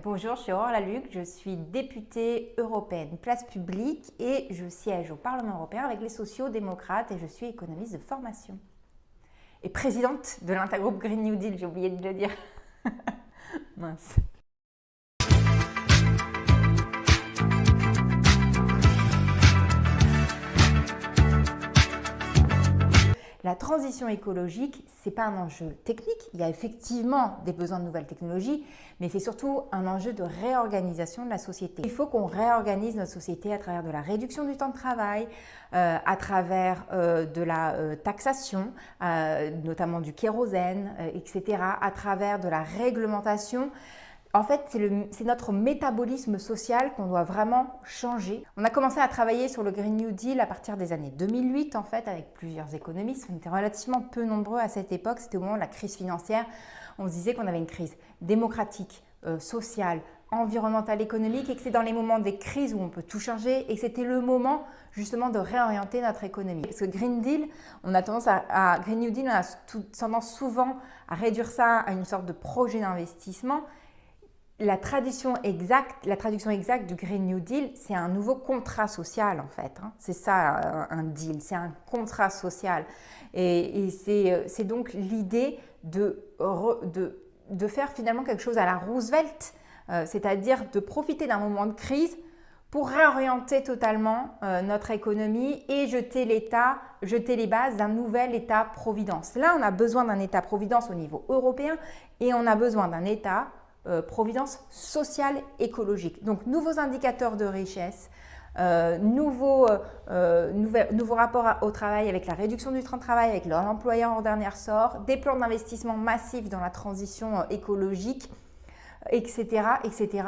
Bonjour, je suis Aurore Laluc, je suis députée européenne place publique et je siège au Parlement européen avec les sociaux-démocrates et je suis économiste de formation. Et présidente de l'intergroupe Green New Deal, j'ai oublié de le dire. Mince. La transition écologique, ce n'est pas un enjeu technique, il y a effectivement des besoins de nouvelles technologies, mais c'est surtout un enjeu de réorganisation de la société. Il faut qu'on réorganise notre société à travers de la réduction du temps de travail, à travers de la taxation, notamment du kérosène, etc., à travers de la réglementation. En fait, c'est notre métabolisme social qu'on doit vraiment changer. On a commencé à travailler sur le Green New Deal à partir des années 2008, en fait, avec plusieurs économistes. On était relativement peu nombreux à cette époque. C'était au moment de la crise financière. On se disait qu'on avait une crise démocratique, sociale, environnementale, économique et que c'est dans les moments des crises où on peut tout changer et que c'était le moment justement de réorienter notre économie. Parce que Green Deal, on a tendance Green New Deal, on a tendance souvent à réduire ça à une sorte de projet d'investissement. La traduction exacte du Green New Deal, c'est un nouveau contrat social en fait. C'est ça un deal, c'est un contrat social. Et c'est donc l'idée de faire finalement quelque chose à la Roosevelt, c'est-à-dire de profiter d'un moment de crise pour réorienter totalement notre économie et jeter les bases d'un nouvel État-providence. Là, on a besoin d'un État-providence au niveau européen et on a besoin d'un État providence sociale écologique. Donc, nouveaux indicateurs de richesse, nouveau rapport au travail avec la réduction du temps de travail, avec l'employeur en dernier ressort, des plans d'investissement massifs dans la transition écologique, etc., etc.